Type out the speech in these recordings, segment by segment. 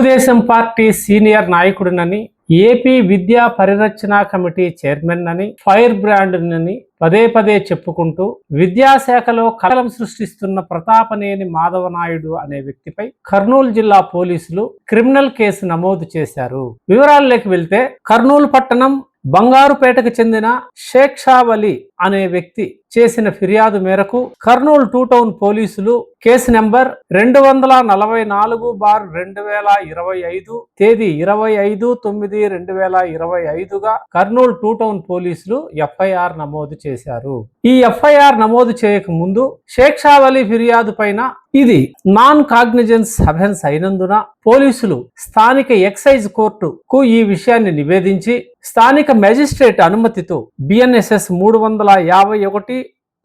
Telugu Desam party senior నాయకుడినని, AP విద్యా పరిరక్షణ committee chairman అని, ఫైర్ బ్రాండ్ అని పదే పదే చెప్పుకుంటూ విద్యాశాఖలో కలకలం సృష్టిస్తున్న ప్రతాపనేని మాధవనాయుడు అనే వ్యక్తిపై కర్నూలు జిల్లా పోలీసులు క్రిమినల్ కేసు నమోదు చేశారు. వివరాల్లోకి వెళ్తే కర్నూలు పట్టణం బంగారుపేటకు చెందిన షేక్ షావలి అనే వ్యక్తి చేసిన ఫిర్యాదు మేరకు కర్నూలు 2 టౌన్ పోలీసులు కేసు నెంబర్ 244/2025 తేదీ 25/9/2025గా కర్నూలు 2 టౌన్ పోలీసులు ఎఫ్ఐఆర్ నమోదు చేశారు. ఈ ఎఫ్ఐఆర్ నమోదు చేయక ముందు షేక్ షావలి ఫిర్యాదు పైన ఇది నాన్ కాగ్నిజెన్స్ అఫెన్స్ అయినందున పోలీసులు స్థానిక ఎక్సైజ్ కోర్టుకు ఈ విషయాన్ని నివేదించి స్థానిక మెజిస్ట్రేట్ అనుమతితో బిఎన్ఎస్ఎస్ 351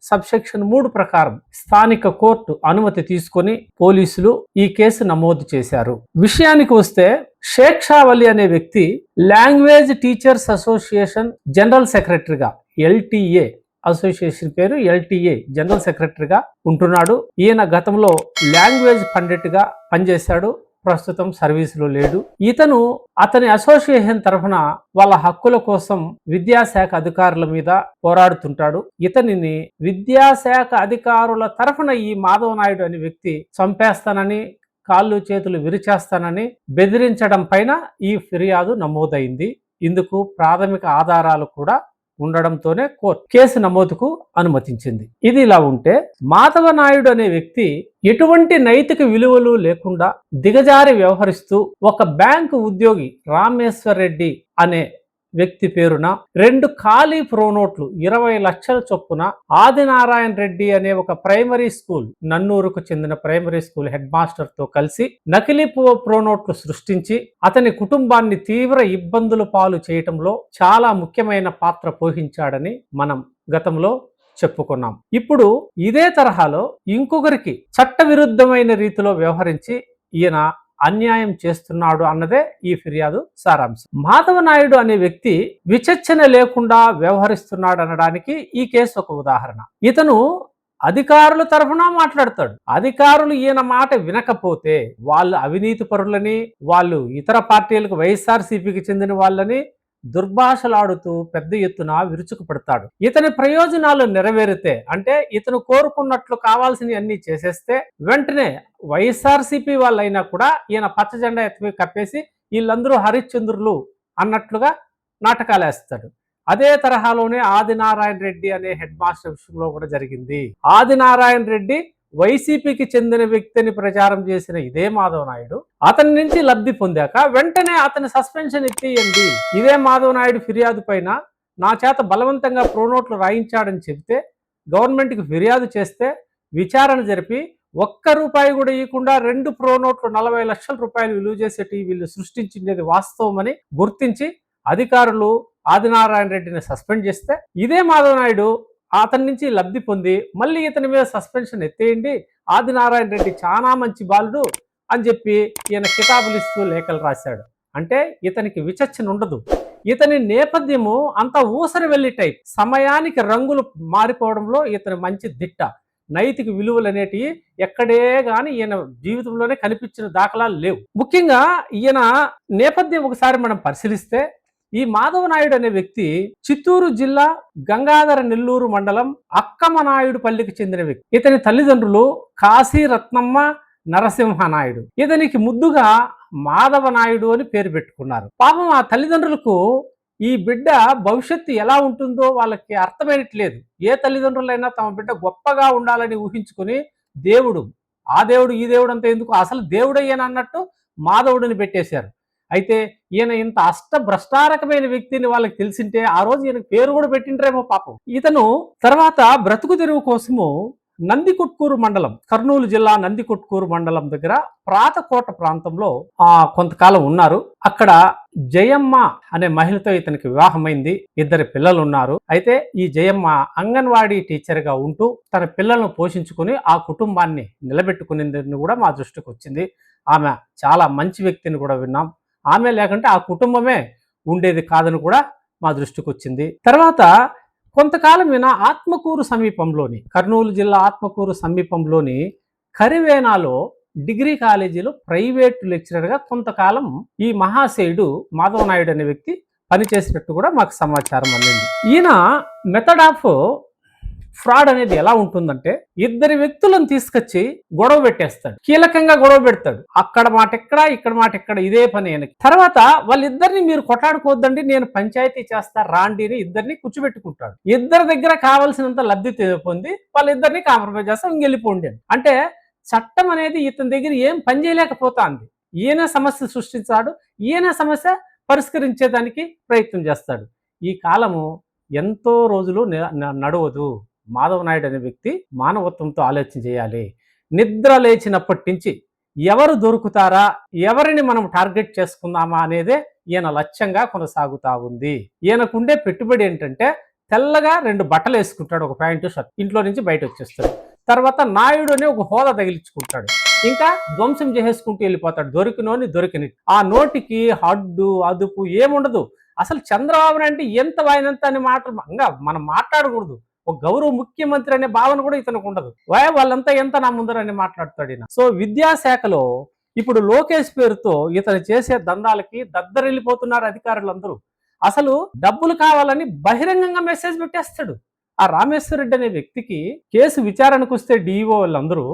సబ్సెక్షన్ 3 ప్రకారం స్థానిక కోర్టు అనుమతి తీసుకొని పోలీసులు ఈ కేసు నమోదు చేశారు. విషయానికి వస్తే షేక్ షావలి అనే వ్యక్తి లాంగ్వేజ్ టీచర్స్ అసోసియేషన్ జనరల్ సెక్రటరీగా ఎల్టీఏ అసోసియేషన్ పేరు ఎల్టీఏ జనరల్ సెక్రటరీగా ఉంటున్నాడు. ఈయన గతంలో లాంగ్వేజ్ పండిట్గా పనిచేశాడు. ప్రస్తుతం సర్వీసులో లేడు. ఇతను అతని అసోసియేషన్ తరఫున వాళ్ళ హక్కుల కోసం విద్యాశాఖ అధికారుల మీద పోరాడుతుంటాడు. ఇతనిని విద్యాశాఖ అధికారుల తరఫున ఈ మాధవనాయుడు అనే వ్యక్తి చంపేస్తానని, కాళ్ళు చేతులు విరిచేస్తానని బెదిరించడం పైన ఈ ఫిర్యాదు నమోదైంది. ఇందుకు ప్రాథమిక ఆధారాలు కూడా ఉండడంతోనే కోర్టు కేసు నమోదుకు అనుమతించింది. ఇది ఇలా ఉంటే మాధవనాయుడు అనే వ్యక్తి ఎటువంటి నైతిక విలువలు లేకుండా దిగజారి వ్యవహరిస్తూ ఒక బ్యాంకు ఉద్యోగి రామేశ్వర్ రెడ్డి అనే వ్యక్తి పేరున 2 ఖాళీ ప్రోనోట్లు 20 లక్షల చొప్పున ఆదినారాయణ రెడ్డి అనే ఒక ప్రైమరీ స్కూల్, నన్నూరుకు చెందిన ప్రైమరీ స్కూల్ హెడ్ మాస్టర్ తో కలిసి నకిలీ ప్రోనోట్లు సృష్టించి అతని కుటుంబాన్ని తీవ్ర ఇబ్బందులు పాలు చేయటంలో చాలా ముఖ్యమైన పాత్ర పోషించాడని మనం గతంలో చెప్పుకున్నాం. ఇప్పుడు ఇదే తరహాలో ఇంకొకరికి చట్టవిరుద్ధమైన రీతిలో వ్యవహరించి ఈయన అన్యాయం చేస్తున్నాడు అన్నదే ఈ ఫిర్యాదు సారాంశం. మాధవనాయుడు అనే వ్యక్తి విచక్షణ లేకుండా వ్యవహరిస్తున్నాడు అనడానికి ఈ కేసు ఒక ఉదాహరణ. ఇతను అధికారుల తరఫున మాట్లాడతాడు. అధికారులు ఈయన మాట వినకపోతే వాళ్ళు అవినీతి పరులని, వాళ్ళు ఇతర పార్టీలకు వైఎస్ఆర్సీపీకి చెందిన వాళ్ళని దుర్భాషలాడుతూ పెద్ద ఎత్తున విరుచుకుపడతాడు. ఇతని ప్రయోజనాలు నెరవేరితే, అంటే ఇతను కోరుకున్నట్లు కావాల్సినవి అన్ని చేసేస్తే వెంటనే వైఎస్ఆర్సీపీ వాళ్ళైనా కూడా ఈయన పచ్చ జెండా ఎత్తి కప్పేసి వీళ్ళందరూ హరిశ్చంద్రులు అన్నట్లుగా నాటకాలు వేస్తాడు. అదే తరహాలోనే ఆదినారాయణ రెడ్డి అనే హెడ్ మాస్టర్ విషయంలో కూడా జరిగింది. ఆదినారాయణ రెడ్డి వైసీపీకి చెందిన వ్యక్తిని ప్రచారం చేసిన ఇదే మాధవనాయుడు అతని నుంచి లబ్ధి పొందాక వెంటనే అతని సస్పెన్షన్ ఎత్తేయండి, ఇదే మాధవనాయుడు ఫిర్యాదు పైన నా చేత బలవంతంగా ప్రోనోట్లు రాయించాడని చెబితే గవర్నమెంట్కి ఫిర్యాదు చేస్తే విచారణ జరిపి ₹1 కూడా ఇవ్వకుండా 2 ప్రోనోట్లు 40 లక్షల రూపాయలు విలువ చేసేటి వీళ్ళు సృష్టించింది వాస్తవమని గుర్తించి అధికారులు ఆదినారాయణ రెడ్డిని సస్పెండ్ చేస్తే ఇదే మాధవనాయుడు అతని నుంచి లబ్ధి పొంది మళ్ళీ ఇతని మీద సస్పెన్షన్ ఎత్తేయండి, ఆదినారాయణ రెడ్డి చాలా మంచి బాలుడు అని చెప్పి ఈయన కితాబులు ఇస్తూ లేఖలు రాశాడు. అంటే ఇతనికి విచక్షణ ఉండదు. ఇతని నేపథ్యము అంత ఊసరి వెళ్ళి టైప్. సమయానికి రంగులు మారిపోవడంలో ఇతని మంచి దిట్ట. నైతిక విలువలు అనేటివి ఎక్కడే గాని ఈయన జీవితంలోనే కనిపించిన దాఖలాలు లేవు. ముఖ్యంగా ఈయన నేపథ్యం ఒకసారి మనం పరిశీలిస్తే ఈ మాధవనాయుడు అనే వ్యక్తి చిత్తూరు జిల్లా గంగాధర నెల్లూరు మండలం అక్కమనాయుడు పల్లికి చెందిన వ్యక్తి. ఇతని తల్లిదండ్రులు కాశీ రత్నమ్మ నరసింహనాయుడు. ఇతనికి ముద్దుగా మాధవనాయుడు అని పేరు పెట్టుకున్నారు. పాపం ఆ తల్లిదండ్రులకు ఈ బిడ్డ భవిష్యత్తు ఎలా ఉంటుందో వాళ్ళకి అర్థమైనట్లేదు. ఏ తల్లిదండ్రులైనా తమ బిడ్డ గొప్పగా ఉండాలని ఊహించుకుని దేవుడు, ఆ దేవుడు ఈ దేవుడు అంతా ఎందుకు, అసలు దేవుడయ్యాను అన్నట్టు మాధవుడిని పెట్టేశారు. అయితే ఈయన ఇంత భ్రష్టారకమైన వ్యక్తిని వాళ్ళకి తెలిసింటే ఆ రోజు ఈయన పేరు కూడా పెట్టిండ్రేమో పాపం. ఇతను తర్వాత బ్రతుకు తెరువు కోసము నందికొట్కూరు మండలం, కర్నూలు జిల్లా నందికొట్కూరు మండలం దగ్గర ప్రాతకోట ప్రాంతంలో కొంతకాలం ఉన్నారు. అక్కడ జయమ్మ అనే మహిళతో ఇతనికి వివాహమైంది. 2 పిల్లలు ఉన్నారు. అయితే ఈ జయమ్మ అంగన్వాడీ టీచర్ గా ఉంటూ తన పిల్లలను పోషించుకుని ఆ కుటుంబాన్ని నిలబెట్టుకునేందుకు కూడా మా దృష్టికి వచ్చింది. ఆమె చాలా మంచి వ్యక్తిని కూడా విన్నాం. ఆమె లేకుంటే ఆ కుటుంబమే ఉండేది కాదని కూడా మా దృష్టికి వచ్చింది. తర్వాత కొంతకాలం ఆత్మకూరు సమీపంలోని, కర్నూలు జిల్లా ఆత్మకూరు సమీపంలోని కరివేనాలో డిగ్రీ కాలేజీలో ప్రైవేట్ లెక్చరర్గా కొంతకాలం ఈ మహాశయుడు మాధవ నాయుడు అనే వ్యక్తి పనిచేసినట్టు కూడా మాకు సమాచారం అందింది. ఈయన మెథడ్ ఆఫ్ ఫ్రాడ్ అనేది ఎలా ఉంటుందంటే, ఇద్దరి వ్యక్తులను తీసుకొచ్చి గొడవ పెట్టేస్తాడు, కీలకంగా గొడవ పెడతాడు. అక్కడ మాట ఎక్కడ, ఇక్కడ మాట ఎక్కడ, ఇదే పని ఆయనకి. తర్వాత వాళ్ళిద్దరిని మీరు కొట్లాడుకోవద్దండి, నేను పంచాయతీ చేస్తా రాండి అని ఇద్దరిని కూర్చోబెట్టుకుంటాడు. ఇద్దరి దగ్గర కావాల్సినంత లబ్ధి పొంది వాళ్ళిద్దరిని కాంప్రమైజ్ చేస్తా ఇంకెళ్ళిపోండి అని. అంటే చట్టం అనేది ఇతని దగ్గర ఏం పని చేయలేకపోతాంది. ఈయన సమస్య సృష్టించాడు, ఈయన సమస్య పరిష్కరించేదానికి ప్రయత్నం చేస్తాడు. ఈ కాలము ఎంతో రోజులు నడవదు. మాధవ నాయుడు అనే వ్యక్తి మానవత్వంతో ఆలోచన చేయాలి. నిద్ర లేచినప్పటి నుంచి ఎవరు దొరుకుతారా, ఎవరిని మనం టార్గెట్ చేసుకుందామా అనేదే ఈయన లక్ష్యంగా కొనసాగుతా ఉంది. ఈయనకుండే పెట్టుబడి ఏంటంటే, తెల్లగా 2 బట్టలు వేసుకుంటాడు, ఒక ప్యాంటు షర్ట్, ఇంట్లో నుంచి బయట వచ్చేస్తాడు. తర్వాత నాయుడు అనే ఒక హోదా తగిలించుకుంటాడు, ఇంకా ధ్వంసం చేసేసుకుంటూ వెళ్ళిపోతాడు. దొరికినోని దొరికిన ఆ నోటికి హడ్డు అదుపు ఏముండదు. అసలు చంద్రబాబు అంటే ఎంత వాయినంత అనే మాటలు ఇంకా మనం మాట్లాడకూడదు. ఒక గౌరవ ముఖ్యమంత్రి అనే భావన కూడా ఇతనికి ఉండదు. వాళ్ళంతా ఎంత నా ముందరని మాట్లాడతాడు ఈయన. సో విద్యాశాఖలో ఇప్పుడు లోకేష్ పేరుతో ఇతను చేసే దందాలకి దద్దరిల్లిపోతున్నారు అధికారులందరూ. అసలు డబ్బులు కావాలని బహిరంగంగా మెసేజ్ పెట్టేస్తాడు. ఆ రామేశ్వర రెడ్డి అనే వ్యక్తికి కేసు విచారణకు వస్తే డిఈఓ వాళ్ళందరూ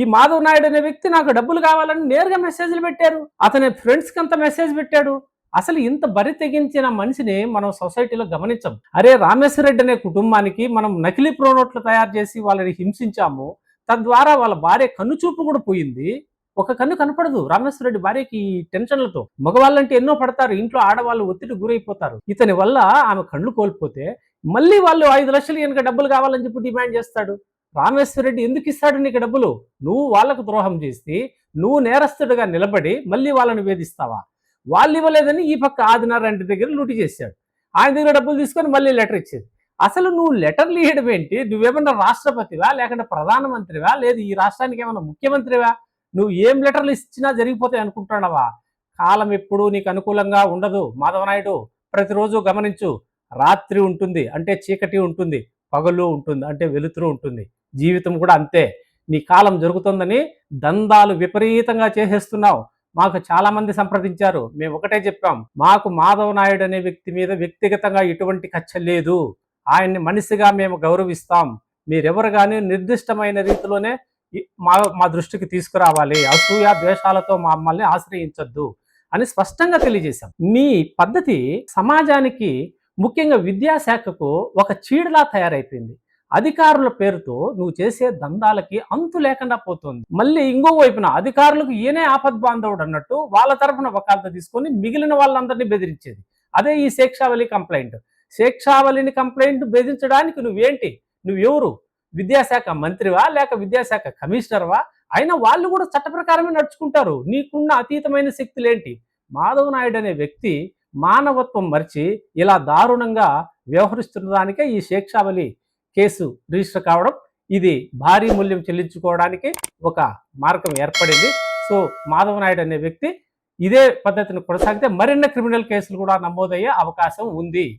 ఈ మాధవ్ నాయుడు అనే వ్యక్తి నాకు డబ్బులు కావాలని నేరుగా మెసేజ్లు పెట్టారు. అతని ఫ్రెండ్స్కి అంత మెసేజ్ పెట్టాడు. అసలు ఇంత బరి తెగించిన మనిషిని మనం సొసైటీలో గమనించాం. అరే, రామేశ్వర రెడ్డి అనే కుటుంబానికి మనం నకిలీ ప్రోనోట్లు తయారు చేసి వాళ్ళని హింసించాము. తద్వారా వాళ్ళ భార్య కన్నుచూపు కూడా పోయింది. ఒక కన్ను కనపడదు రామేశ్వర రెడ్డి భార్యకి టెన్షన్లతో. మగవాళ్ళంటే ఎన్నో పడతారు, ఇంట్లో ఆడవాళ్ళు ఒత్తిడి గురైపోతారు. ఇతని వల్ల ఆమె కళ్ళు కోల్పోతే మళ్ళీ వాళ్ళు 5 లక్షలు ఈయనక డబ్బులు కావాలని చెప్పి డిమాండ్ చేస్తాడు. రామేశ్వర రెడ్డి ఎందుకు ఇస్తాడు నీకు డబ్బులు? నువ్వు వాళ్ళకు ద్రోహం చేసి నువ్వు నేరస్తుడిగా నిలబడి మళ్ళీ వాళ్ళని వేధిస్తావా? వాళ్ళు ఇవ్వలేదని ఈ పక్క ఆదినారాయణ దగ్గర లూటి చేశాడు. ఆయన దగ్గర డబ్బులు తీసుకొని మళ్ళీ లెటర్ ఇచ్చేది. అసలు నువ్వు లెటర్లు ఇవ్వడం ఏంటి? నువ్వేమన్నా రాష్ట్రపతివా, లేకుంటే ప్రధానమంత్రివా, లేదు ఈ రాష్ట్రానికి ఏమన్నా ముఖ్యమంత్రివా? నువ్వు ఏం లెటర్లు ఇచ్చినా జరిగిపోతాయి అనుకుంటున్నావా? కాలం ఎప్పుడు నీకు అనుకూలంగా ఉండదు మాధవనాయుడు. ప్రతిరోజు గమనించు, రాత్రి ఉంటుంది అంటే చీకటి ఉంటుంది, పగలు ఉంటుంది అంటే వెలుతురు ఉంటుంది. జీవితం కూడా అంతే. నీ కాలం జరుగుతుందని దందాలు విపరీతంగా చేసేస్తున్నావు. మాకు చాలా మంది సంప్రదించారు, మేము ఒకటే చెప్పాం, మాకు మాధవ నాయుడు అనే వ్యక్తి మీద వ్యక్తిగతంగా ఎటువంటి కక్ష లేదు. ఆయన్ని మనిషిగా మేము గౌరవిస్తాం. మీరెవరు కానీ నిర్దిష్టమైన రీతిలోనే మా దృష్టికి తీసుకురావాలి. అసూయ ద్వేషాలతో మమ్మల్ని ఆశ్రయించొద్దు అని స్పష్టంగా తెలియజేశాం. మీ పద్ధతి సమాజానికి, ముఖ్యంగా విద్యాశాఖకు ఒక చీడలా తయారైపోయింది. అధికారుల పేరుతో నువ్వు చేసే దందాలకి అంతు లేకుండా పోతుంది. మళ్ళీ ఇంకో వైపున అధికారులకు ఈయనే ఆపద్బాంధవుడు అన్నట్టు వాళ్ళ తరఫున వకాల్త తీసుకొని మిగిలిన వాళ్ళందరినీ బెదిరించేది. అదే ఈ శేక్షావళి కంప్లైంట్. శేక్షావళిని కంప్లైంట్ బెదిరించడానికి నువ్వేంటి? నువ్వెవరు? విద్యాశాఖ మంత్రివా, లేక విద్యాశాఖ కమిషనర్వా? అయినా వాళ్ళు కూడా చట్ట ప్రకారమే నడుచుకుంటారు. నీకున్న అతీతమైన శక్తులేంటి? మాధవ్ నాయుడు అనే వ్యక్తి మానవత్వం మరిచి ఇలా దారుణంగా వ్యవహరిస్తున్నదానికే ఈ శేక్షావళి కేసు రిజిస్టర్ కావడం, ఇది భారీ మూల్యం చెల్లించుకోవడానికి ఒక మార్గం ఏర్పడింది. సో మాధవ్ నాయుడు అనే వ్యక్తి ఇదే పద్ధతిని కొనసాగితే మరిన్ని క్రిమినల్ కేసులు కూడా నమోదయ్యే అవకాశం ఉంది.